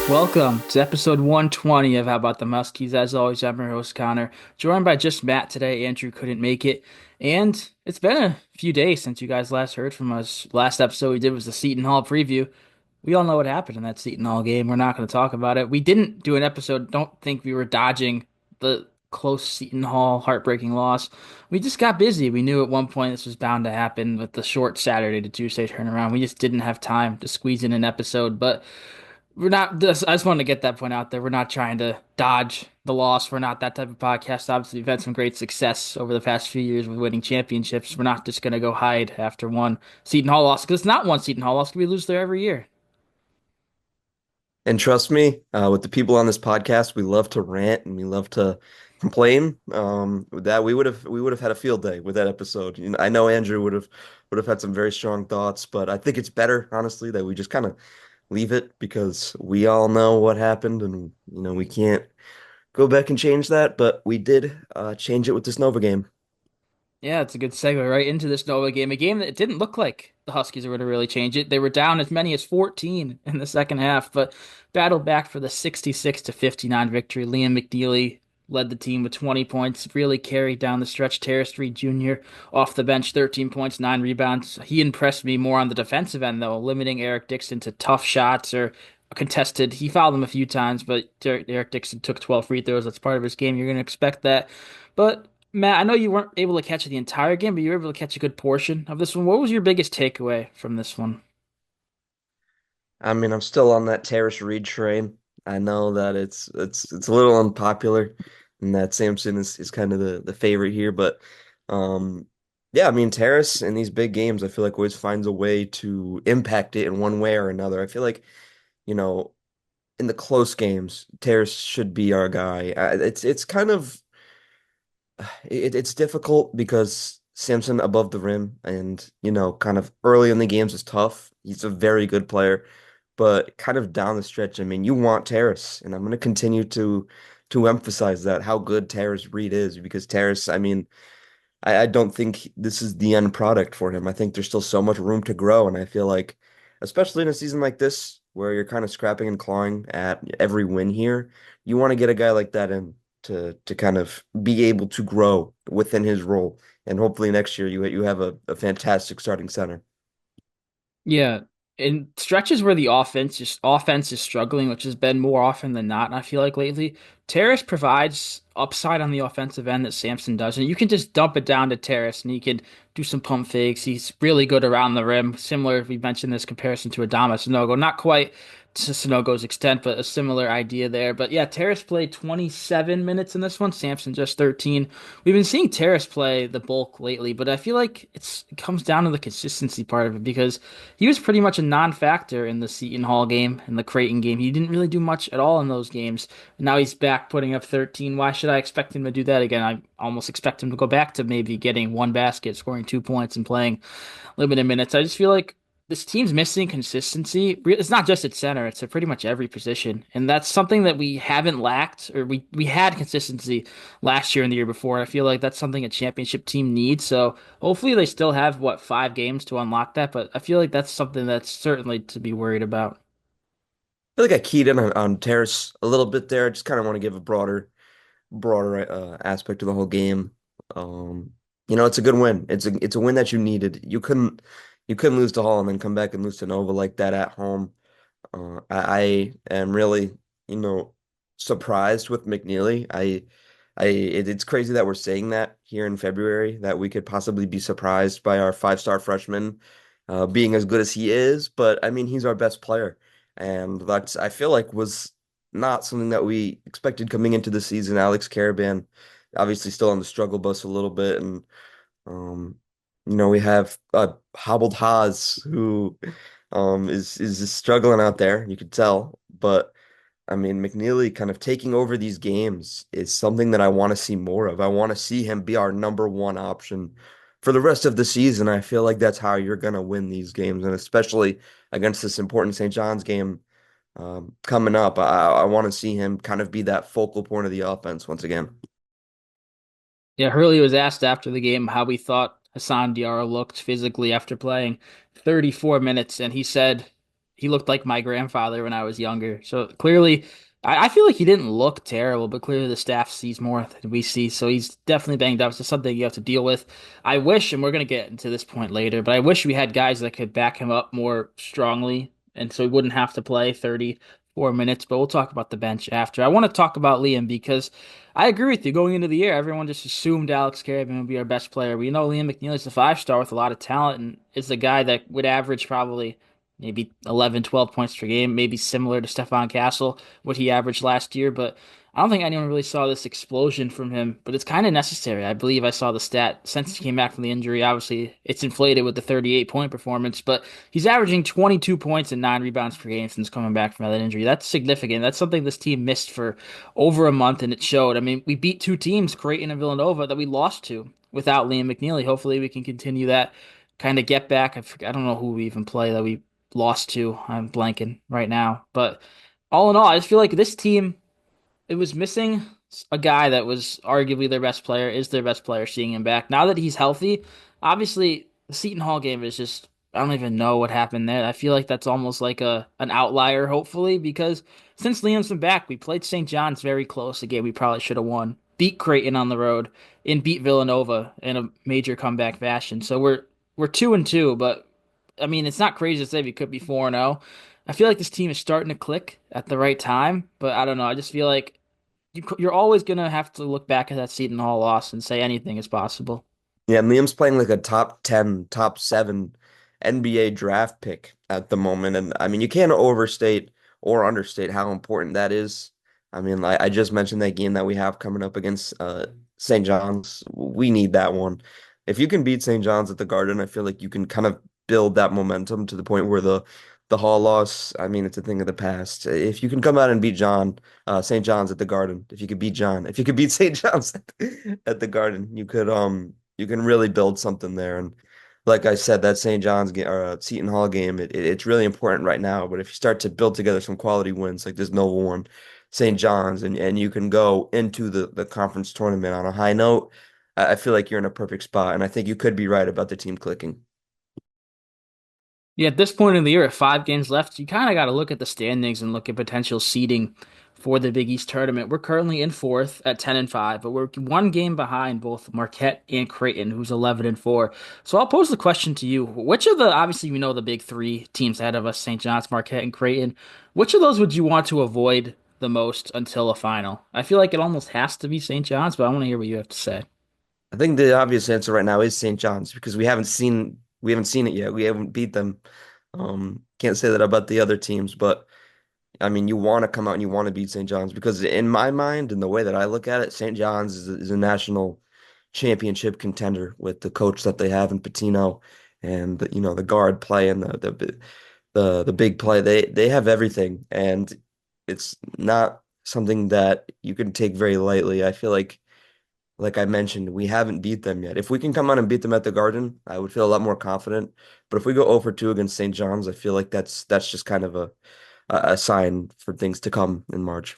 Welcome to episode 120 of How About the Huskies. As always, I'm your host, Connor, joined by just Matt today. Andrew couldn't make it. And it's been a few days since you guys last heard from us. Last episode we did was the Seton Hall preview. We all know what happened in that Seton Hall game. We're not going to talk about it. We didn't do an episode. Don't think we were dodging the close Seton Hall heartbreaking loss. We just got busy. We knew at one point this was bound to happen with the short Saturday to Tuesday turnaround. We just didn't have time to squeeze in an episode, but we're not I just wanted to get that point out there. We're not trying to dodge the loss. We're not that type of podcast. Obviously, we've had some great success over the past few years with winning championships. We're not just going to go hide after one Seton Hall loss because it's not one Seton Hall loss. We lose there every year. And trust me, with the people on this podcast, we love to rant and we love to complain. That we would have had a field day with that episode. I know Andrew would have had some very strong thoughts, but I think it's better, honestly, that we just kind of leave it because we all know what happened, and we can't go back and change that. But we did change it with this Nova game. Yeah, it's a good segue right into this Nova game. A game that it didn't look like the Huskies were going to really change it. They were down as many as 14 in the second half, but battled back for the 66 to 59 victory. Liam McNeeley led the team with 20 points, really carried down the stretch. Tarris Reed Jr. off the bench, 13 points, 9 rebounds. He impressed me more on the defensive end, though, limiting Eric Dixon to tough shots or contested. He fouled him a few times, but Eric Dixon took 12 free throws. That's part of his game. You're going to expect that. But Matt, I know you weren't able to catch the entire game, but you were able to catch a good portion of this one. What was your biggest takeaway from this one? I mean, I'm still on that Tarris Reed train. I know that it's a little unpopular, and that Samson is kind of the favorite here, but um, yeah, I mean Tarris in these big games, I feel like always finds a way to impact it in one way or another. I feel like you know in the close games, Tarris should be our guy. It's kind of it's difficult because Samson above the rim, and kind of early in the games is tough. He's a very good player. But kind of down the stretch, I mean, you want Tarris, and I'm going to continue to emphasize that how good Tarris Reed is because Tarris, I mean, I don't think this is the end product for him. I think there's still so much room to grow, and I feel like, especially in a season like this where you're kind of scrapping and clawing at every win here, you want to get a guy like that in to kind of be able to grow within his role, and hopefully next year you have a fantastic starting center. Yeah, in stretches where the offense is struggling, which has been more often than not, I feel like lately, Tarris provides upside on the offensive end that Sampson doesn't. You can just dump it down to Tarris and he can do some pump fakes. He's really good around the rim. Similar, we mentioned this comparison to Adama Sanogo. Not quite to Sanogo's extent, but a similar idea there. But yeah, Tarris played 27 minutes in this one, Sampson just 13. We've been seeing Tarris play the bulk lately, but I feel like it comes down to the consistency part of it because he was pretty much a non-factor in the Seton Hall game and the Creighton game. He didn't really do much at all in those games. Now he's back putting up 13. Why should I expect him to do that again? I almost expect him to go back to maybe getting one basket, scoring 2 points, and playing limited minutes. I just feel like this team's missing consistency. It's not just at center; it's at pretty much every position, and that's something that we haven't lacked, or we had consistency last year and the year before. I feel like that's something a championship team needs. So hopefully they still have what 5 games to unlock that, but I feel like that's something that's certainly to be worried about. I feel like I keyed in on Terrace a little bit there. I just kind of want to give a broader aspect of the whole game. Um, it's a good win. It's a win that you needed. You couldn't lose to Hall and then come back and lose to Nova like that at home. I am really, you know, surprised with McNeely. It's crazy that we're saying that here in February, that we could possibly be surprised by our five-star freshman being as good as he is. But I mean, he's our best player, and that's I feel like was not something that we expected coming into the season. Alex Caravan, obviously, still on the struggle bus a little bit, and um, we have Hobbled Haas who is just struggling out there. You could tell, but I mean, McNeely kind of taking over these games is something that I want to see more of. I want to see him be our number one option for the rest of the season. I feel like that's how you're gonna win these games, and especially against this important St. John's game coming up. I want to see him kind of be that focal point of the offense once again. Yeah, Hurley was asked after the game how he thought Hassan Diarra looked physically after playing 34 minutes, and he said he looked like my grandfather when I was younger. So clearly, I feel like he didn't look terrible, but clearly the staff sees more than we see. So he's definitely banged up. It's just something you have to deal with. I wish, and we're gonna get into this point later, but I wish we had guys that could back him up more strongly, and so he wouldn't have to play 34 minutes. But we'll talk about the bench after. I want to talk about Liam because I agree with you. Going into the year, everyone just assumed Alex Carabin would be our best player. We know Liam McNeely's a five-star with a lot of talent and is the guy that would average probably maybe 11, 12 points per game, maybe similar to Stefan Castle, what he averaged last year. But I don't think anyone really saw this explosion from him, but it's kind of necessary. I believe I saw the stat since he came back from the injury. Obviously, it's inflated with the 38-point performance, but he's averaging 22 points and 9 rebounds per game since coming back from that injury. That's significant. That's something this team missed for over a month, and it showed. I mean, we beat two teams, Creighton and Villanova, that we lost to without Liam McNeely. Hopefully, we can continue that kind of get back. I don't know who we even play that we lost to. I'm blanking right now, but all in all, I just feel like this team it was missing a guy that was arguably their best player, is their best player, seeing him back. Now that he's healthy, obviously the Seton Hall game is just I don't even know what happened there. I feel like that's almost like a an outlier, hopefully, because since Liam's been back, we played St. John's very close, a game we probably should have won. Beat Creighton on the road and beat Villanova in a major comeback fashion. So we're 2-2, but I mean it's not crazy to say we could be 4-0. I feel like this team is starting to click at the right time, but I don't know. I just feel like you're always gonna have to look back at that Seton Hall loss and say anything is possible. Yeah, Liam's playing like a top 10, top 7 NBA draft pick at the moment. And I mean, you can't overstate or understate how important that is. I mean, I just mentioned that game that we have coming up against St. John's. We need that one. If you can beat St. John's at the Garden, I feel like you can kind of build that momentum to the point where the Hall loss, I mean, it's a thing of the past. If you can come out and beat St. John's at the Garden, if you could beat John, if you could beat St. John's at the Garden, you can really build something there. And like I said, that St. John's game or Seton Hall game, it's really important right now. But if you start to build together some quality wins like this Nova one, St. John's, and you can go into the conference tournament on a high note, I feel like you're in a perfect spot. And I think you could be right about the team clicking. Yeah, at this point in the year, at 5 games left, you kind of got to look at the standings and look at potential seeding for the Big East tournament. We're currently in fourth at 10-5, but we're 1 game behind both Marquette and Creighton, who's 11-4. So I'll pose the question to you: which of the obviously we know the big three teams ahead of us, St. John's, Marquette, and Creighton, which of those would you want to avoid the most until a final? I feel like it almost has to be St. John's, but I want to hear what you have to say. I think the obvious answer right now is St. John's because we haven't seen it yet. We haven't beat them. Can't say that about the other teams, but I mean, you want to come out and you want to beat St. John's because in my mind and the way that I look at it, St. John's is a national championship contender with the coach that they have in Patino and the guard play and the big play. They have everything and it's not something that you can take very lightly. I feel like I mentioned, we haven't beat them yet. If we can come out and beat them at the Garden, I would feel a lot more confident. But if we go 0 for 2 against St. John's, I feel like that's just kind of a sign for things to come in March.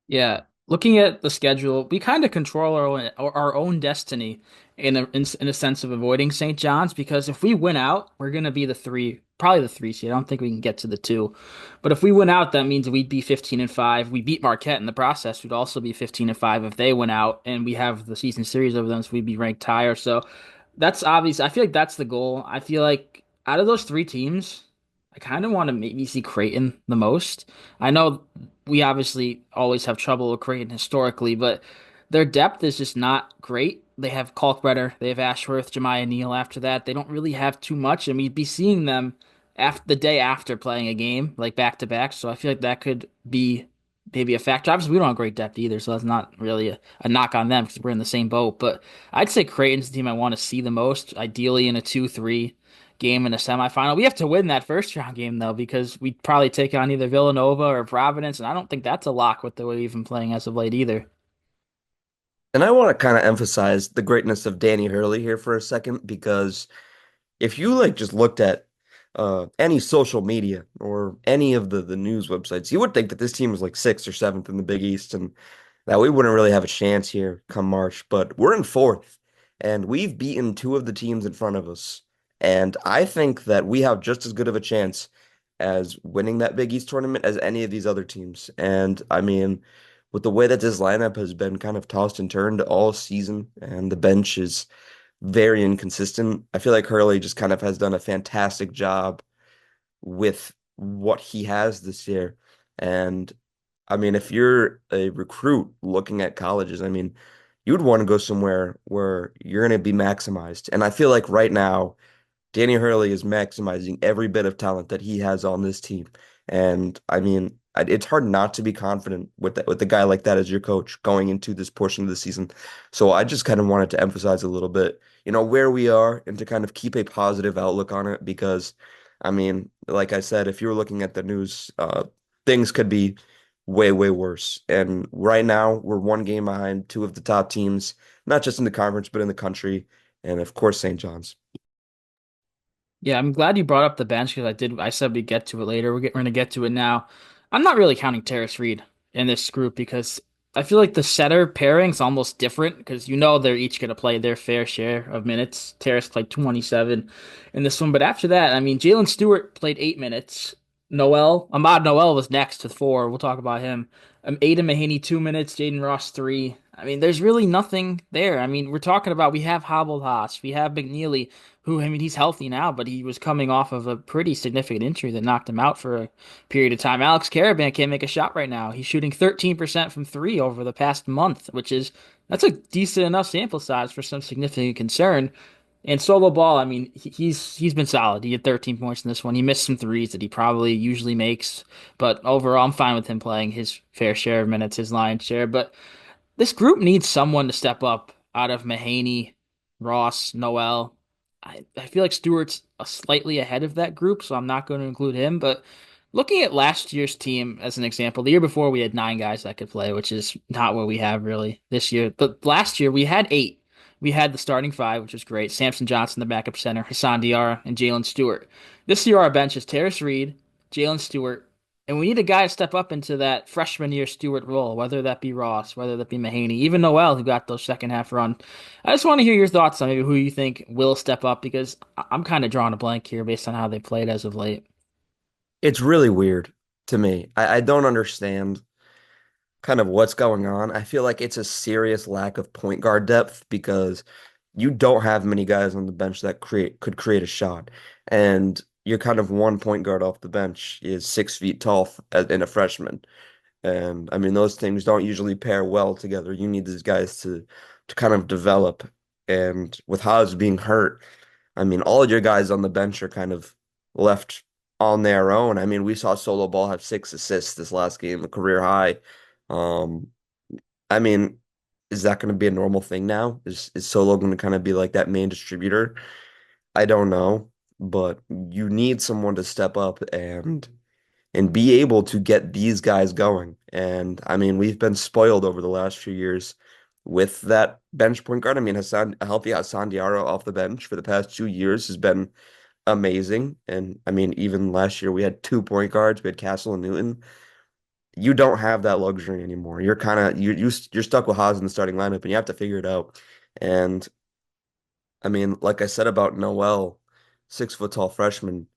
Yeah, looking at the schedule, we kind of control our own destiny in a sense of avoiding St. John's because if we win out, we're gonna be the three, probably the three seed. I don't think we can get to the two, but if we win out, that means we'd be 15-5. We beat Marquette in the process. We'd also be 15-5 if they win out, and we have the season series over them, so we'd be ranked higher. So that's obvious. I feel like that's the goal. I feel like out of those three teams, I kind of want to maybe see Creighton the most. I know we obviously always have trouble with Creighton historically, but their depth is just not great. They have Kalkbrenner, they have Ashworth, Jemiah Neal after that. They don't really have too much, and we'd be seeing them after the day after playing a game, like back to back. So I feel like that could be maybe a factor. Obviously, we don't have great depth either, so that's not really a knock on them because we're in the same boat. But I'd say Creighton's the team I want to see the most, ideally in a 2-3 game in a semifinal. We have to win that first round game though, because we'd probably take on either Villanova or Providence, and I don't think that's a lock with the way we've been playing as of late either. And I want to kind of emphasize the greatness of Danny Hurley here for a second because if you like just looked at any social media or any of the news websites, you would think that this team was like sixth or seventh in the Big East and that we wouldn't really have a chance here come March. But we're in fourth, and we've beaten two of the teams in front of us. And I think that we have just as good of a chance as winning that Big East tournament as any of these other teams. And I mean, with the way that this lineup has been kind of tossed and turned all season, and the bench is very inconsistent, I feel like Hurley just kind of has done a fantastic job with what he has this year. And I mean, if you're a recruit looking at colleges, I mean, you would want to go somewhere where you're going to be maximized. And I feel like right now, Danny Hurley is maximizing every bit of talent that he has on this team. And I mean, it's hard not to be confident with with a guy like that as your coach going into this portion of the season. So I just kind of wanted to emphasize a little bit, where we are and to kind of keep a positive outlook on it because, I mean, like I said, if you were looking at the news, things could be way, way worse. And right now, we're one game behind two of the top teams, not just in the conference, but in the country. And of course, St. John's. Yeah, I'm glad you brought up the bench because I said we'd get to it later. We're going to get to it now. I'm not really counting Tarris Reed in this group because I feel like the setter pairing's almost different because they're each going to play their fair share of minutes. Tarris played 27 in this one, but after that, I mean, Jalen Stewart played 8 minutes. Ahmad Noel was next with 4. We'll talk about him. Aiden Mahaney 2 minutes. Jaden Ross 3. I mean, there's really nothing there. I mean, we're talking about we have Hobbled Haas, we have McNeeley who, I mean, he's healthy now, but he was coming off of a pretty significant injury that knocked him out for a period of time. Alex Caravan can't make a shot right now. He's shooting 13% from three over the past month, that's a decent enough sample size for some significant concern. And solo ball, I mean, he's been solid. He had 13 points in this one. He missed some threes that he probably usually makes, but overall, I'm fine with him playing his fair share of minutes, his lion's share. But this group needs someone to step up out of Mahaney, Ross, Noel. I feel like Stewart's slightly ahead of that group, so I'm not going to include him. But looking at last year's team as an example, the year before we had 9 guys that could play, which is not what we have really this year. But last year we had 8. We had the starting 5, which was great. Samson Johnson, the backup center, Hassan Diarra, and Jalen Stewart. This year our bench is Tarris Reed, Jalen Stewart, and we need a guy to step up into that freshman year Stewart role, whether that be Ross, whether that be Mahaney, even Noel, who got those second half run. I just want to hear your thoughts on maybe who you think will step up because I'm kind of drawing a blank here based on how they played as of late. It's really weird to me. I don't understand kind of what's going on. I feel like it's a serious lack of point guard depth because you don't have many guys on the bench that could create a shot. And you're kind of one point guard off the bench is 6 feet tall in a freshman. And I mean, those things don't usually pair well together. You need these guys to kind of develop. And with Haas being hurt, I mean, all your guys on the bench are kind of left on their own. I mean, we saw Solo Ball have 6 assists this last game, a career high. Um, I mean, is that going to be a normal thing now? Is Solo going to kind of be like that main distributor? I don't know, but you need someone to step up and be able to get these guys going. And I mean, we've been spoiled over the last few years with that bench point guard. I mean, a healthy Hassan Diarra off the bench for the past 2 years has been amazing. And I mean, even last year we had 2 point guards. We had Castle and Newton. You don't have that luxury anymore. You're kind of you're stuck with Haas in the starting lineup, and you have to figure it out. And I mean, like I said about Noel, 6 foot tall freshman,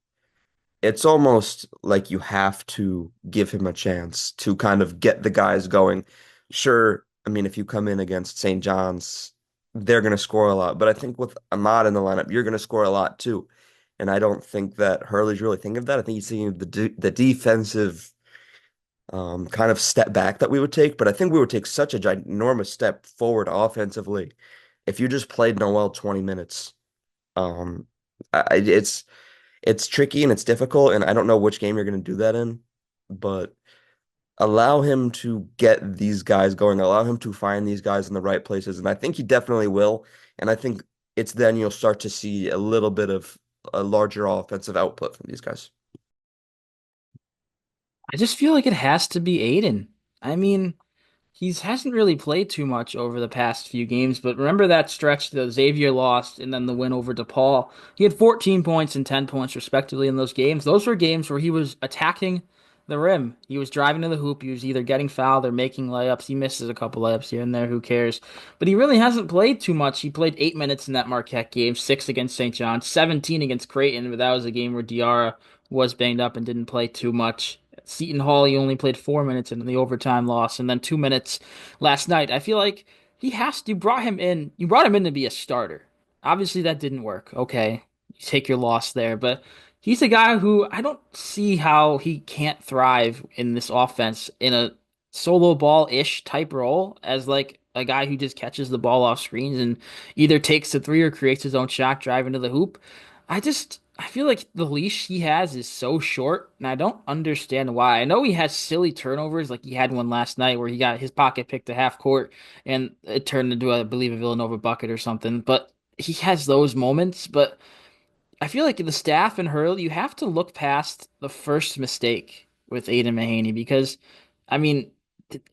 it's almost like you have to give him a chance to kind of get the guys going. Sure, I mean, if you come in against St. John's, they're going to score a lot. But I think with Ahmad in the lineup, you're going to score a lot too. And I don't think that Hurley's really thinking of that. I think he's seeing the defensive kind of step back that we would take. But I think we would take such a ginormous step forward offensively if you just played Noel 20 minutes. Um, it's tricky and it's difficult, and I don't know which game you're going to do that in, but allow him to get these guys going, allow him to find these guys in the right places, and I think he definitely will. And I think it's then you'll start to see a little bit of a larger offensive output from these guys. I just feel like it has to be Aiden. I mean, he hasn't really played too much over the past few games, but remember that stretch that Xavier lost and then the win over DePaul? He had 14 points and 10 points respectively in those games. Those were games where he was attacking the rim. He was driving to the hoop. He was either getting fouled or making layups. He misses a couple layups here and there. Who cares? But he really hasn't played too much. He played 8 minutes in that Marquette game, 6 against St. John, 17 against Creighton. But that was a game where Diarra was banged up and didn't play too much. Seton Hall, he only played 4 minutes in the overtime loss, and then 2 minutes last night. I feel like he has to. You brought him in. You brought him in to be a starter. Obviously, that didn't work. Okay, you take your loss there, but he's a guy who I don't see how he can't thrive in this offense in a solo ball-ish type role as like a guy who just catches the ball off screens and either takes the three or creates his own shot drive into the hoop. I feel like the leash he has is so short, and I don't understand why. I know he has silly turnovers, like he had one last night where he got his pocket picked to half court and it turned into, I believe, a Villanova bucket or something. But he has those moments, but I feel like the staff and Hurley, you have to look past the first mistake with Aiden Mahaney because, I mean,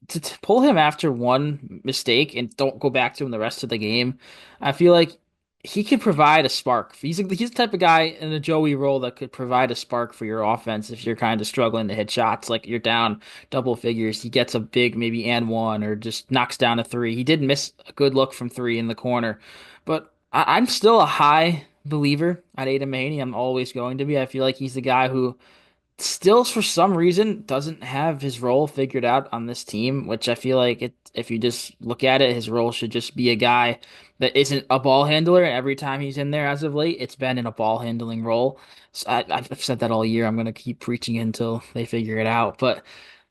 to pull him after one mistake and don't go back to him the rest of the game, I feel like he can provide a spark. He's the type of guy in a Joey role that could provide a spark for your offense if you're kind of struggling to hit shots, like you're down double figures. He gets a big maybe and one or just knocks down a three. He did miss a good look from three in the corner, but I'm still a high believer at Aiden Mahaney. I'm always going to be. I feel like he's the guy who still, for some reason, doesn't have his role figured out on this team, which I feel like if you just look at it, his role should just be a guy that isn't a ball handler. Every time he's in there as of late, it's been in a ball handling role. So I've said that all year. I'm going to keep preaching it until they figure it out. But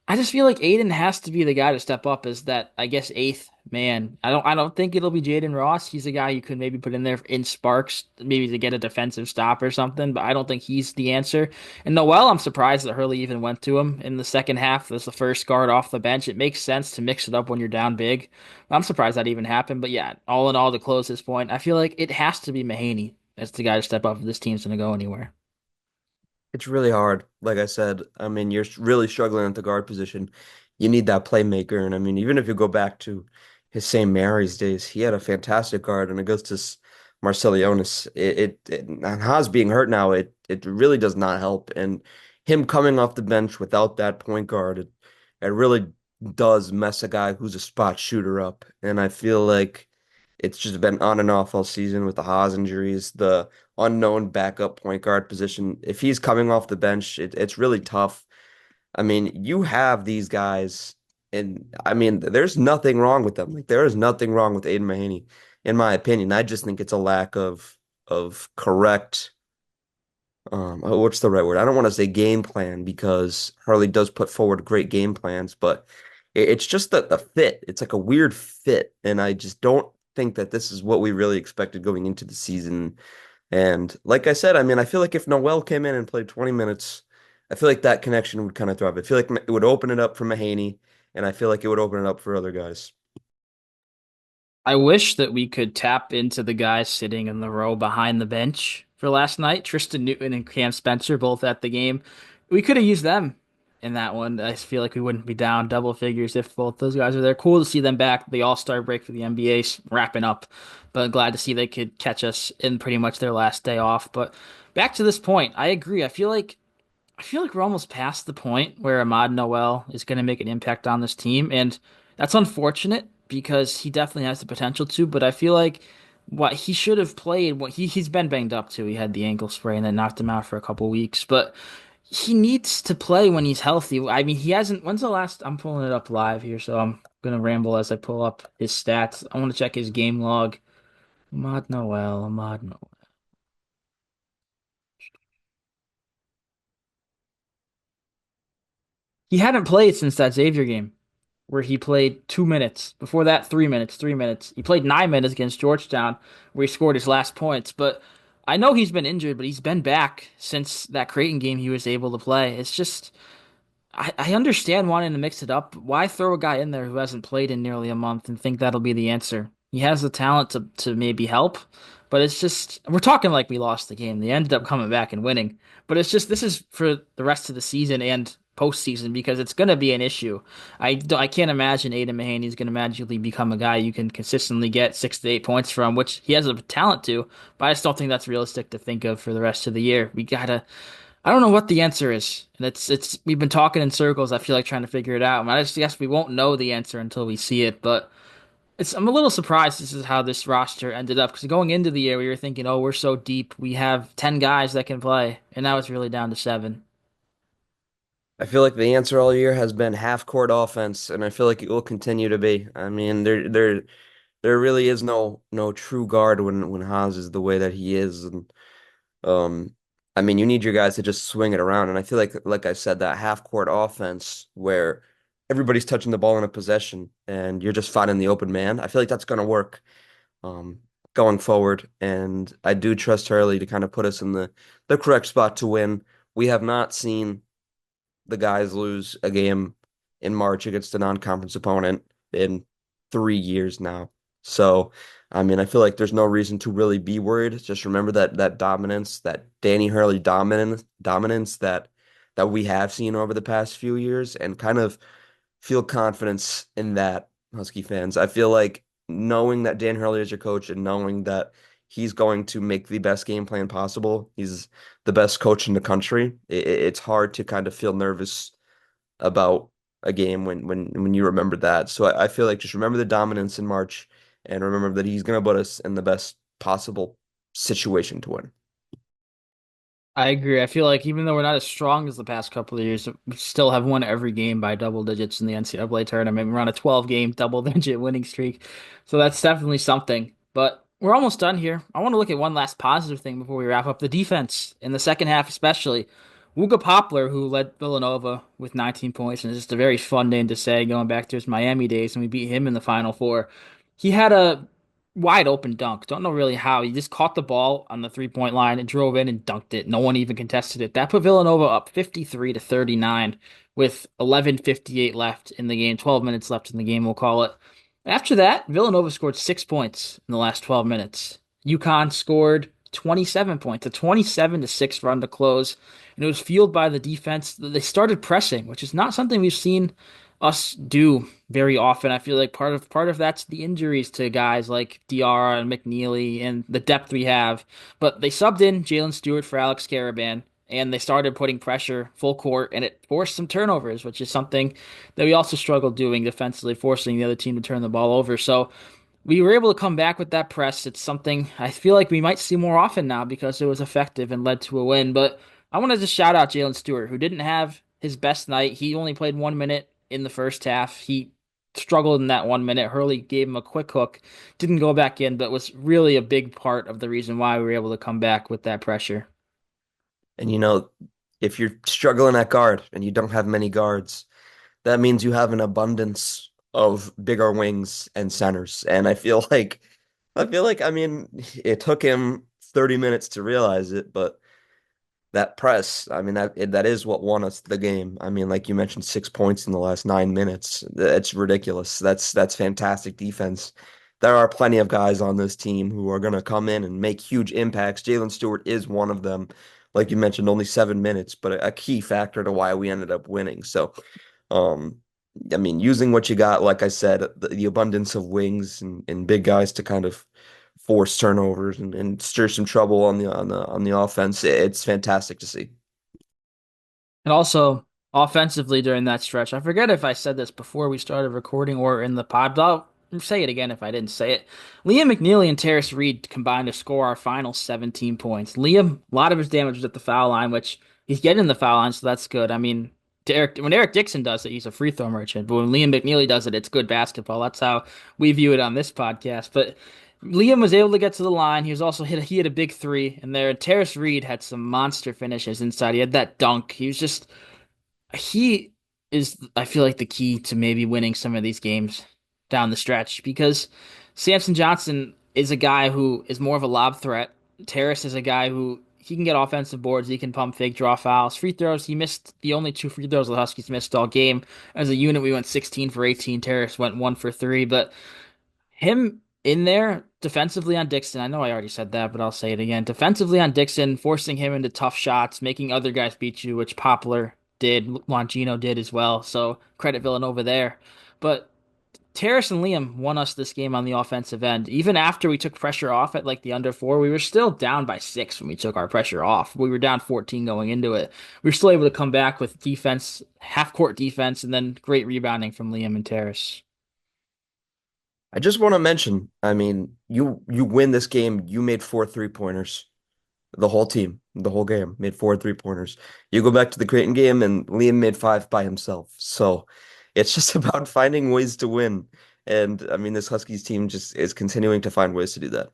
I just feel like Aiden has to be the guy to step up as that, I guess, eighth man. I don't think it'll be Jaden Ross. He's a guy you could maybe put in there in sparks, maybe to get a defensive stop or something, but I don't think he's the answer. And Noel, I'm surprised that Hurley even went to him in the second half as the first guard off the bench. It makes sense to mix it up when you're down big. I'm surprised that even happened. But yeah, all in all, to close this point, I feel like it has to be Mahaney as the guy to step up if this team's going to go anywhere. It's really hard. Like I said, I mean, you're really struggling at the guard position. You need that playmaker. And I mean, even if you go back to his St. Mary's days, he had a fantastic guard. And Augustus Marcelionis, and Haas being hurt now, it really does not help. And him coming off the bench without that point guard, it really does mess a guy who's a spot shooter up. And I feel like it's just been on and off all season with the Haas injuries, the unknown backup point guard position. If he's coming off the bench, it's really tough. I mean, you have these guys, and I mean, there's nothing wrong with them. Like there is nothing wrong with Aiden Mahaney, in my opinion. I just think it's a lack of correct. What's the right word? I don't want to say game plan because Harley does put forward great game plans, but it's just the fit. It's like a weird fit, and I just don't think that this is what we really expected going into the season. And like I said, I mean, I feel like if Noel came in and played 20 minutes, I feel like that connection would kind of thrive. I feel like it would open it up for Mahaney, and I feel like it would open it up for other guys. I wish that we could tap into the guys sitting in the row behind the bench for last night. Tristan Newton and Cam Spencer both at the game. We could have used them in that one. I feel like we wouldn't be down double figures if both those guys are there. Cool to see them back. The All-Star break for the NBA's wrapping up, but glad to see they could catch us in pretty much their last day off. But back to this point, I agree. I feel like we're almost past the point where Ahmad Noel is going to make an impact on this team, and that's unfortunate because he definitely has the potential to. But I feel like what he should have played, what he's been banged up too. He had the ankle sprain that knocked him out for a couple weeks, but he needs to play when he's healthy. I mean, he hasn't. When's the last? I'm pulling it up live here, so I'm gonna ramble as I pull up his stats. I want to check his game log. Ahmad Noel, Ahmad Noel. He hadn't played since that Xavier game, where he played 2 minutes. Before that, 3 minutes, 3 minutes. He played 9 minutes against Georgetown, where he scored his last points. But I know he's been injured, but he's been back since that Creighton game he was able to play. It's just I understand wanting to mix it up. Why throw a guy in there who hasn't played in nearly a month and think that'll be the answer? He has the talent to maybe help, but it's just we're talking like we lost the game. They ended up coming back and winning, but it's just this is for the rest of the season and postseason because it's going to be an issue. I can't imagine Aiden Mahaney is going to magically become a guy you can consistently get 6 to 8 points from, which he has the talent to, but I just don't think that's realistic to think of for the rest of the year. We gotta. I don't know what the answer is. And it's we've been talking in circles, I feel like trying to figure it out. And I just guess we won't know the answer until we see it, but I'm a little surprised this is how this roster ended up because going into the year we were thinking, "Oh, we're so deep. We have 10 guys that can play." And now it's really down to 7. I feel like the answer all year has been half court offense, and I feel like it will continue to be. I mean, there really is no true guard when Haas is the way that he is, and um, I mean, you need your guys to just swing it around, and I feel like I said, that half court offense where everybody's touching the ball in a possession and you're just finding the open man. I feel like that's gonna work um going forward, and I do trust Hurley to kind of put us in the correct spot to win. We have not seen the guys lose a game in March against a non-conference opponent in 3 years now. So, I mean, I feel like there's no reason to really be worried. Just remember that dominance, that Danny Hurley dominance that we have seen over the past few years, and kind of feel confidence in that, Husky fans. I feel like knowing that Dan Hurley is your coach and knowing that he's going to make the best game plan possible. He's the best coach in the country. It's hard to kind of feel nervous about a game when you remember that. So I feel like just remember the dominance in March and remember that he's going to put us in the best possible situation to win. I agree. I feel like even though we're not as strong as the past couple of years, we still have won every game by double digits in the NCAA tournament. We're on a 12-game double-digit winning streak. So that's definitely something. But we're almost done here. I want to look at one last positive thing before we wrap up the defense in the second half, especially. Wooga Poplar, who led Villanova with 19 points, and it's just a very fun name to say going back to his Miami days, and we beat him in the Final Four. He had a wide open dunk. Don't know really how. He just caught the ball on the 3-point line and drove in and dunked it. No one even contested it. That put Villanova up 53 to 39 with 11:58 left in the game, 12 minutes left in the game, we'll call it. After that, Villanova scored 6 points in the last 12 minutes. UConn scored 27 points, a 27 to 6 run to close, and it was fueled by the defense. They started pressing, which is not something we've seen us do very often. I feel like part of that's the injuries to guys like Diarra and McNeeley and the depth we have. But they subbed in Jalen Stewart for Alex Caravan, and they started putting pressure full court, and it forced some turnovers, which is something that we also struggled doing defensively, forcing the other team to turn the ball over. So we were able to come back with that press. It's something I feel like we might see more often now because it was effective and led to a win. But I want to just shout out Jalen Stewart, who didn't have his best night. He only played 1 minute in the first half. He struggled in that 1 minute. Hurley gave him a quick hook, didn't go back in, but was really a big part of the reason why we were able to come back with that pressure. And if you're struggling at guard and you don't have many guards, that means you have an abundance of bigger wings and centers. And I mean, it took him 30 minutes to realize it, but that press, I mean, that is what won us the game. I mean, like you mentioned, 6 points in the last 9 minutes. That's ridiculous. That's fantastic defense. There are plenty of guys on this team who are going to come in and make huge impacts. Jalen Stewart is one of them. Like you mentioned, only 7 minutes, but a key factor to why we ended up winning. So, um, I mean, using what you got, like I said, the abundance of wings and big guys to kind of force turnovers and stir some trouble on the offense. It's fantastic to see. And also, offensively during that stretch, I forget if I said this before we started recording or in the pod, but I'll say it again if I didn't say it. Liam McNeeley and Tarris Reed combined to score our final 17 points. Liam, a lot of his damage was at the foul line, which he's getting the foul line, so that's good. I mean, when Eric Dixon does it, he's a free throw merchant, but when Liam McNeeley does it, it's good basketball. That's how we view it on this podcast. But Liam was able to get to the line. He had a big three, and there Tarris Reed had some monster finishes inside. He had that dunk. He is, I feel like, the key to maybe winning some of these games down the stretch because Samson Johnson is a guy who is more of a lob threat. Tarris is a guy who he can get offensive boards, he can pump fake, draw fouls. Free throws, he missed the only 2 free throws the Huskies missed all game. As a unit, we went 16 for 18. Tarris went 1 for 3, but him in there defensively on Dixon. I know I already said that, but I'll say it again. Defensively on Dixon, forcing him into tough shots, making other guys beat you, which Poplar did, Longino did as well. So credit Villanova there. But Tarris and Liam won us this game on the offensive end. Even after we took pressure off at like the under four, we were still down by 6 when we took our pressure off. We were down 14 going into it. We were still able to come back with defense, half court defense, and then great rebounding from Liam and Tarris. I just want to mention, I mean, you win this game, you made 4 3-pointers. The whole team, the whole game made 4 3-pointers. You go back to the Creighton game and Liam made 5 by himself. So it's just about finding ways to win. And I mean, this Huskies team just is continuing to find ways to do that.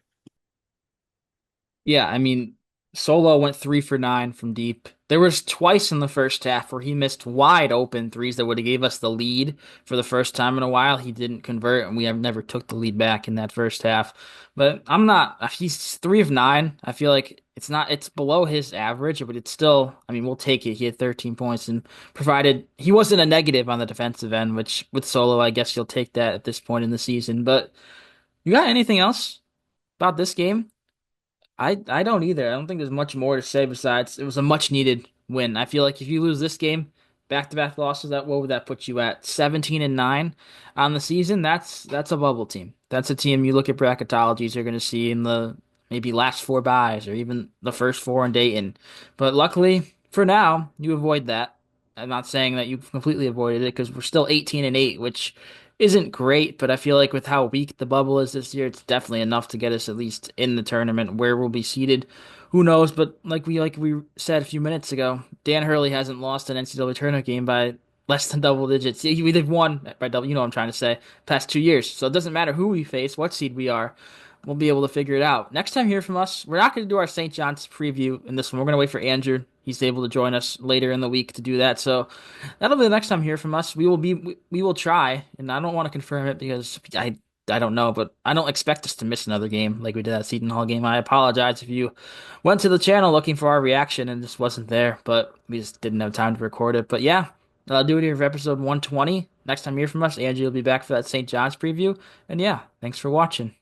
Yeah, I mean, Solo went 3 for 9 from deep. There was twice in the first half where he missed wide open threes that would have gave us the lead for the first time in a while. He didn't convert, and we have never took the lead back in that first half. But I'm not. He's 3 of 9. I feel like it's not. It's below his average, but it's still. I mean, we'll take it. He had 13 points, and provided he wasn't a negative on the defensive end, which with Solo, I guess you'll take that at this point in the season. But you got anything else about this game? I don't either. I don't think there's much more to say besides it was a much needed win. I feel like if you lose this game, back-to-back losses, that what would that put you at? 17-9 on the season. That's a bubble team. That's a team you look at bracketologies you're going to see in the maybe last four buys or even the first four in Dayton. But luckily for now, you avoid that. I'm not saying that you completely avoided it because we're still 18-8, which isn't great, but I feel like with how weak the bubble is this year, it's definitely enough to get us at least in the tournament where we'll be seated. Who knows? But like we said a few minutes ago, Dan Hurley hasn't lost an NCAA tournament game by less than double digits. We did one by double. You know what I'm trying to say. Past 2 years, so it doesn't matter who we face, what seed we are. We'll be able to figure it out. Next time you hear from us, we're not going to do our St. John's preview in this one. We're going to wait for Andrew. He's able to join us later in the week to do that. So that'll be the next time you hear from us. We will try, and I don't want to confirm it because I don't know, but I don't expect us to miss another game like we did that Seton Hall game. I apologize if you went to the channel looking for our reaction and just wasn't there, but we just didn't have time to record it. But yeah, I'll do it here for episode 120. Next time you hear from us, Andrew will be back for that St. John's preview. And yeah, thanks for watching.